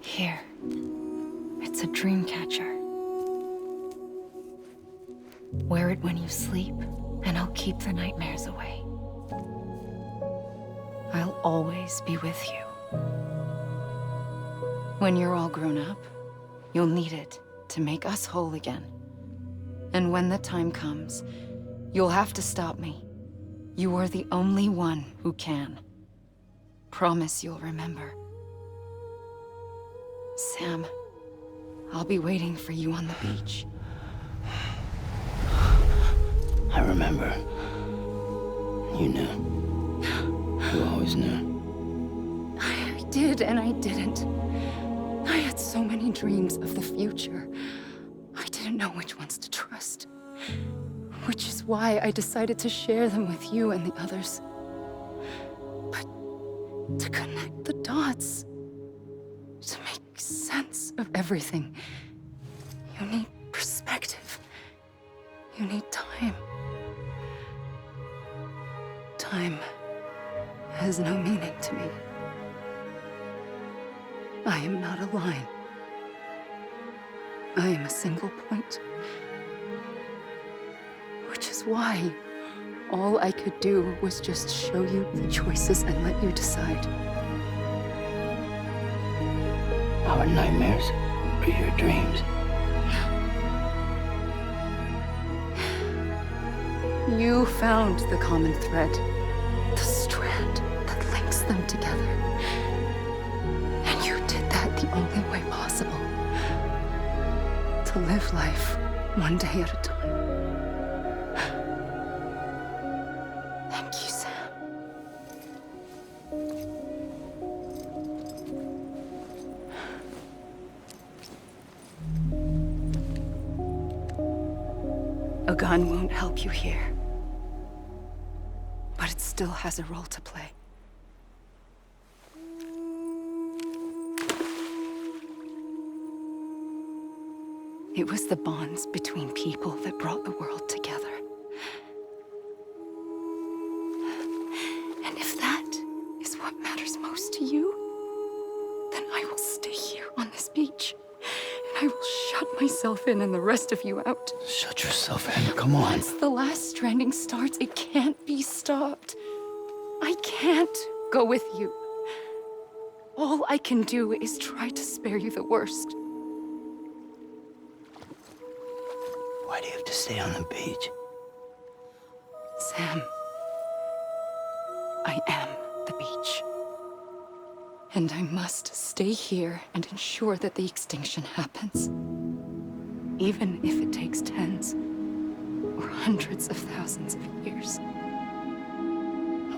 Here. It's a dream catcher. Wear it when you sleep, and I'll keep the nightmares away. I'll always be with you. When you're all grown up, you'll need it to make us whole again. And when the time comes, you'll have to stop me. You are the only one who can. Promise you'll remember. Sam, I'll be waiting for you on the beach. I remember. You knew. You always knew. I did and I didn't. I had so many dreams of the future. I didn't know which ones to trust. Which is why I decided to share them with you and the others. But to connect the dots, to make sense of everything, you need perspective. You need time. Time has no meaning to me. I am not a line. I am a single point. Which is why all I could do was just show you the choices and let you decide. Our nightmares are your dreams. You found the common thread, the strand that links them together. And you did that the only way possible. To live life one day at a time. Thank you, Sam. A gun won't help you here. But it still has a role to play. It was the bonds between people that brought the world together. And if that is what matters most to you, then I will stay here on this beach. And I will shut myself in and the rest of you out. Shut yourself in, come on. Once the last stranding starts, it can't be stopped. I can't go with you. All I can do is try to spare you the worst. Why do you have to stay on the beach? Sam, I am the beach. And I must stay here and ensure that the extinction happens. Even if it takes tens or hundreds of thousands of years.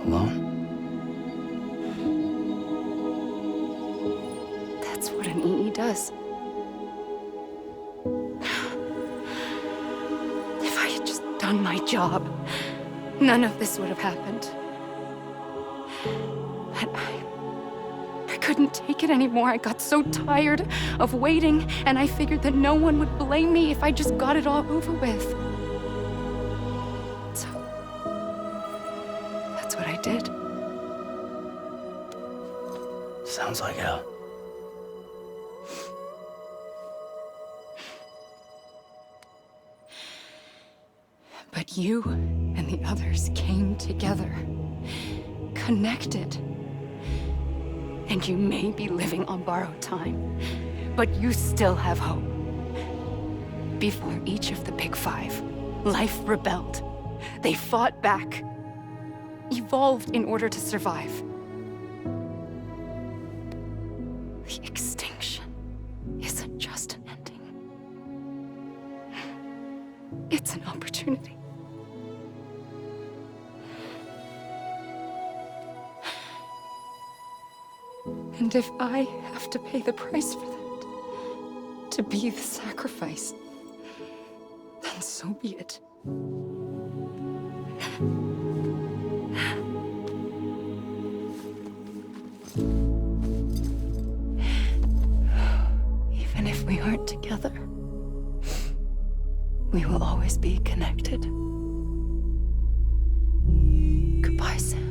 Alone? That's what an EE does. If I had just done my job, none of this would have happened. But I couldn't take it anymore. I got so tired of waiting, and I figured that no one would blame me if I just got it all over with. So, that's what I did. Sounds like hell. But you and the others came together, connected. And you may be living on borrowed time, but you still have hope. Before each of the Big Five, life rebelled. They fought back, evolved in order to survive. The extinction isn't just an ending. It's an opportunity. And if I have to pay the price for that, to be the sacrifice, then so be it. Even if we aren't together, We will always be connected. Goodbye, Sam.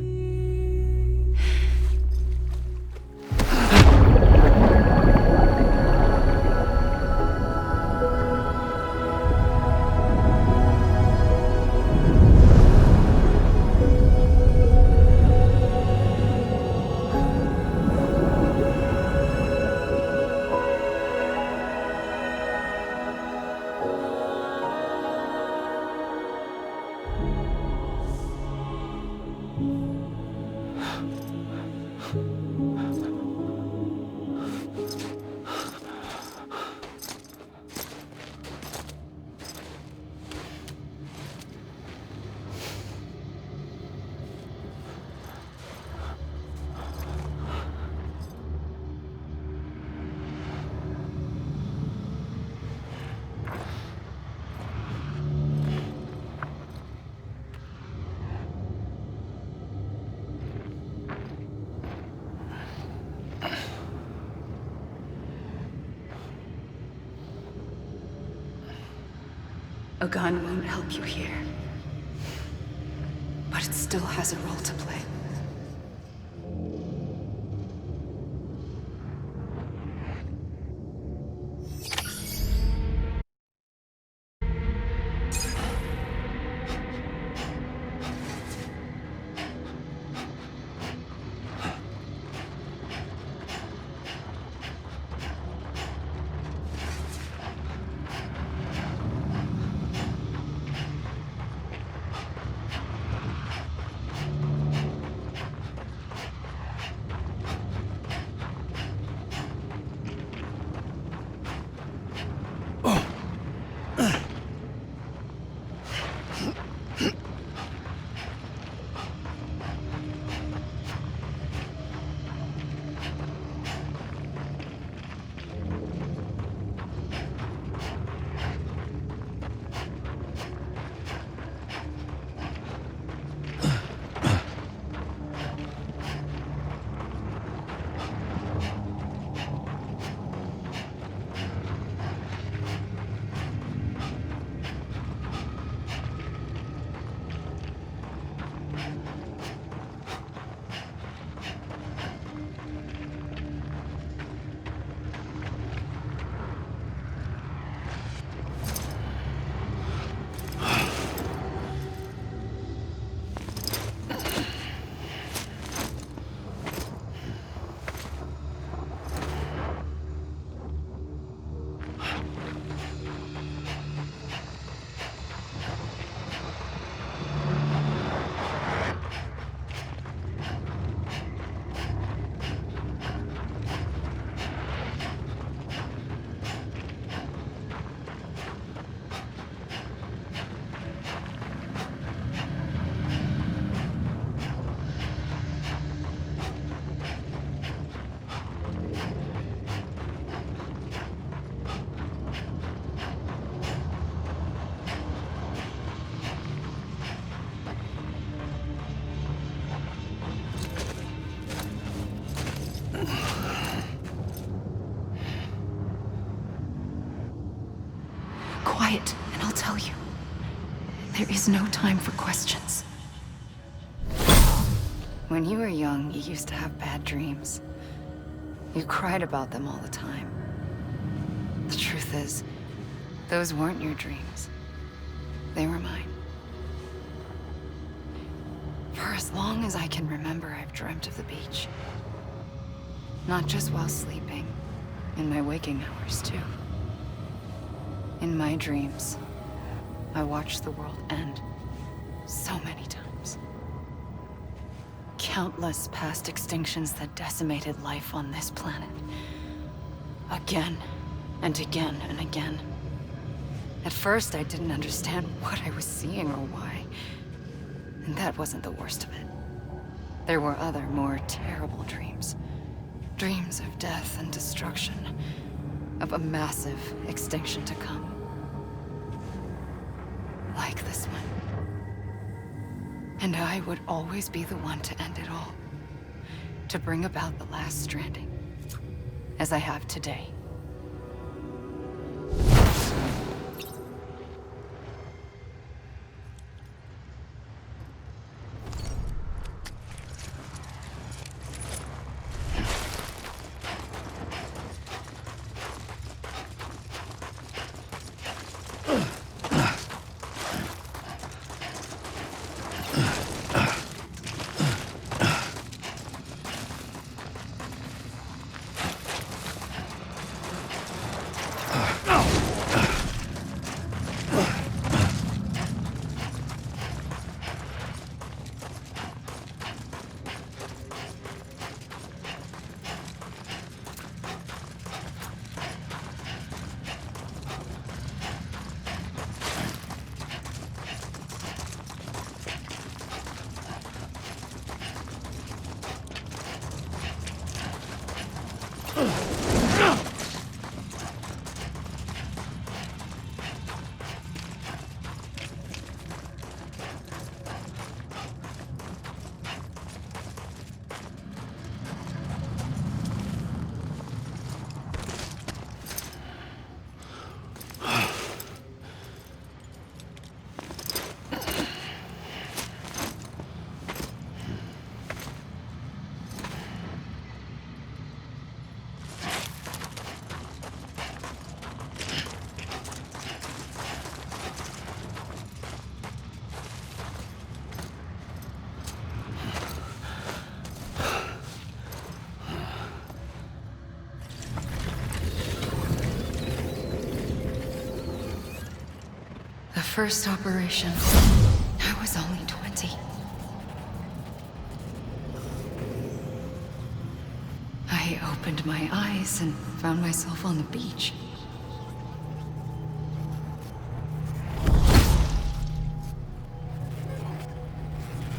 A gun won't help you here, but it still has a role to play. Quiet, and I'll tell you. There is no time for questions. When you were young, you used to have bad dreams. You cried about them all the time. The truth is, those weren't your dreams. They were mine. For as long as I can remember, I've dreamt of the beach. Not just while sleeping, in my waking hours too. In my dreams, I watched the world end so many times. Countless past extinctions that decimated life on this planet. Again, and again, and again. At first, I didn't understand what I was seeing or why. And that wasn't the worst of it. There were other, more terrible dreams. Dreams of death and destruction. Of a massive extinction to come. Like this one. And I would always be the one to end it all. To bring about the last stranding. As I have today. The first operation, I was only 20. I opened my eyes and found myself on the beach.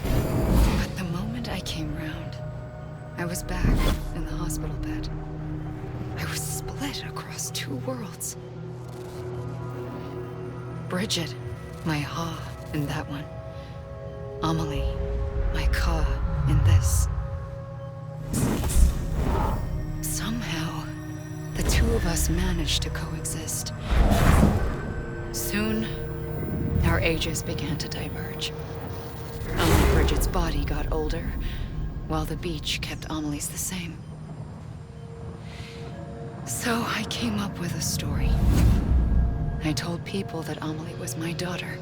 But the moment I came round, I was back in the hospital bed. I was split across two worlds. Bridget, my Ha in that one. Amelie, my Ka in this. Somehow, the two of us managed to coexist. Soon, our ages began to diverge. Only Bridget's body got older, while the beach kept Amelie's the same. So I came up with a story. I told people that Amelie was my daughter.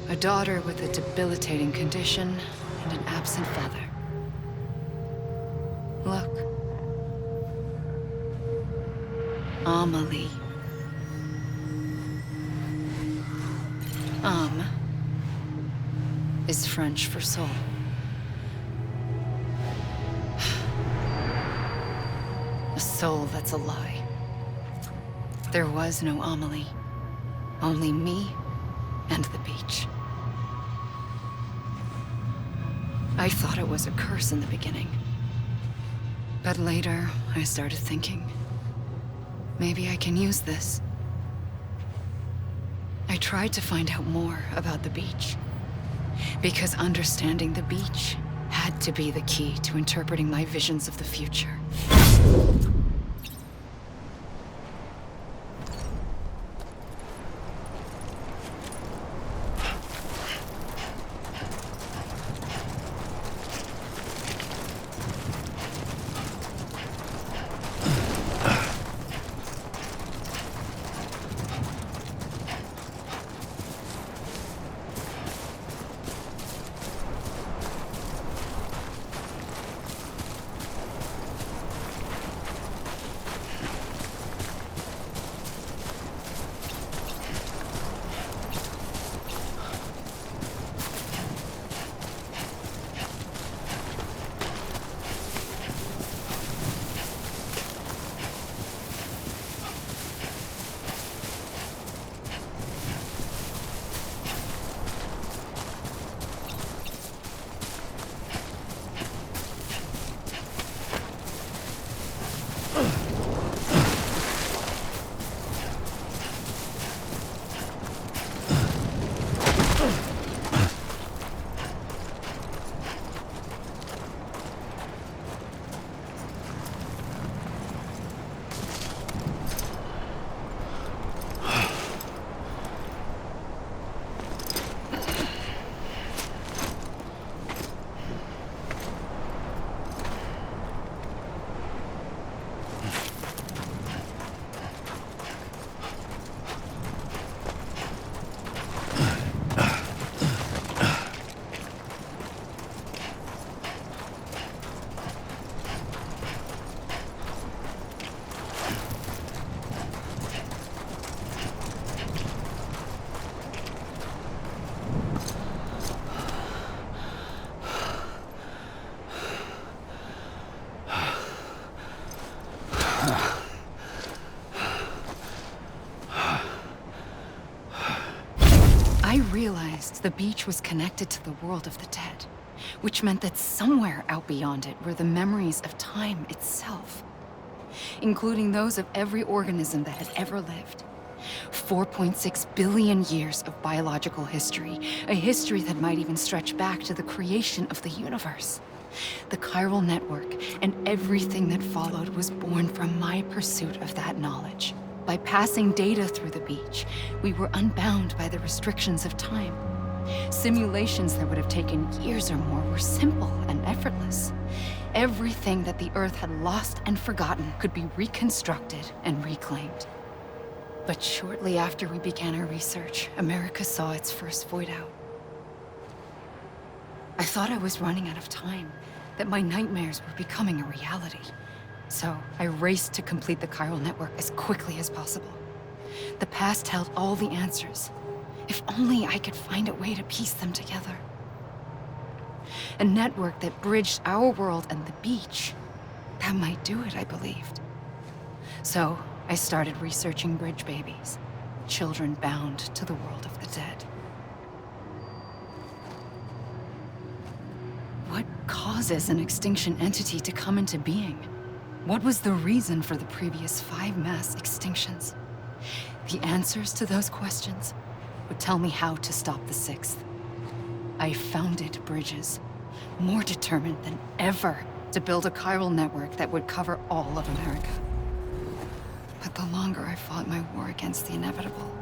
A daughter with a debilitating condition and an absent father. Look. Amelie. Âme is French for soul. A soul that's a lie. There was no Amelie. Only me and the beach. I thought it was a curse in the beginning. But later, I started thinking, maybe I can use this. I tried to find out more about the beach. Because understanding the beach had to be the key to interpreting my visions of the future. I realized the beach was connected to the world of the dead, which meant that somewhere out beyond it were the memories of time itself, including those of every organism that had ever lived. 4.6 billion years of biological history, a history that might even stretch back to the creation of the universe. The chiral network and everything that followed was born from my pursuit of that knowledge. By passing data through the beach, we were unbound by the restrictions of time. Simulations that would have taken years or more were simple and effortless. Everything that the Earth had lost and forgotten could be reconstructed and reclaimed. But shortly after we began our research, America saw its first void out. I thought I was running out of time, that my nightmares were becoming a reality. So I raced to complete the chiral network as quickly as possible. The past held all the answers, If only I could find a way to piece them together. A network that bridged our world and the beach. That might do it, I believed. So I started researching bridge babies, children bound to the world of the dead. What causes an extinction entity to come into being? What was the reason for the previous 5 mass extinctions? The answers to those questions would tell me how to stop the 6th. I founded bridges, more determined than ever to build a chiral network that would cover all of America. But the longer I fought my war against the inevitable,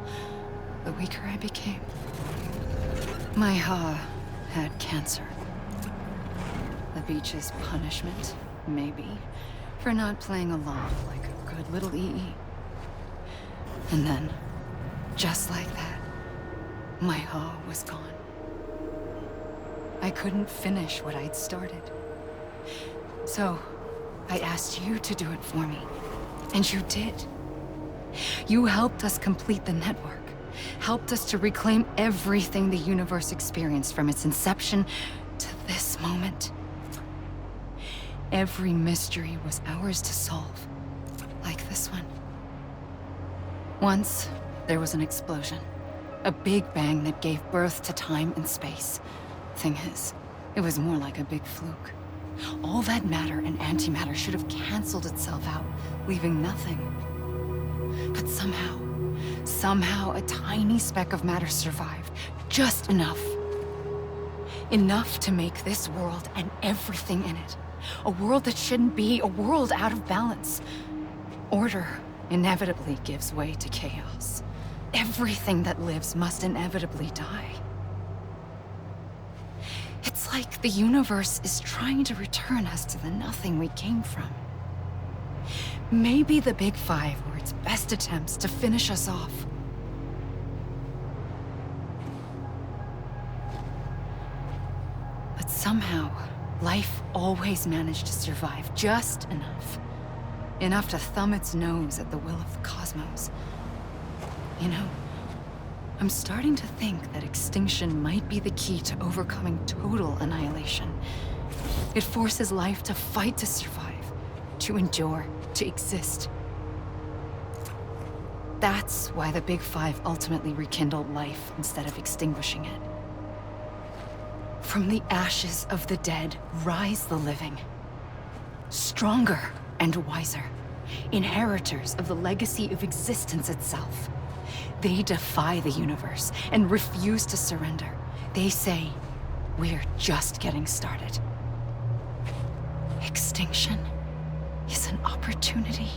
the weaker I became. My Ha had cancer. The beach's punishment, maybe, for not playing along like a good little EE. And then, just like that, my Ha was gone. I couldn't finish what I'd started. So, I asked you to do it for me. And you did. You helped us complete the network. Helped us to reclaim everything the universe experienced from its inception to this moment. Every mystery was ours to solve. Like this one. Once, there was an explosion. A big bang that gave birth to time and space. Thing is, it was more like a big fluke. All that matter and antimatter should have canceled itself out, leaving nothing. But somehow a tiny speck of matter survived. Just enough. Enough to make this world and everything in it. A world that shouldn't be, a world out of balance. Order inevitably gives way to chaos. Everything that lives must inevitably die. It's like the universe is trying to return us to the nothing we came from. Maybe the Big Five were its best attempts to finish us off. But somehow, life always managed to survive just enough. Enough to thumb its nose at the will of the cosmos. You know, I'm starting to think that extinction might be the key to overcoming total annihilation. It forces life to fight to survive, to endure, to exist. That's why the Big Five ultimately rekindled life instead of extinguishing it. From the ashes of the dead rise the living. Stronger and wiser. Inheritors of the legacy of existence itself. They defy the universe and refuse to surrender. They say, we're just getting started. Extinction is an opportunity.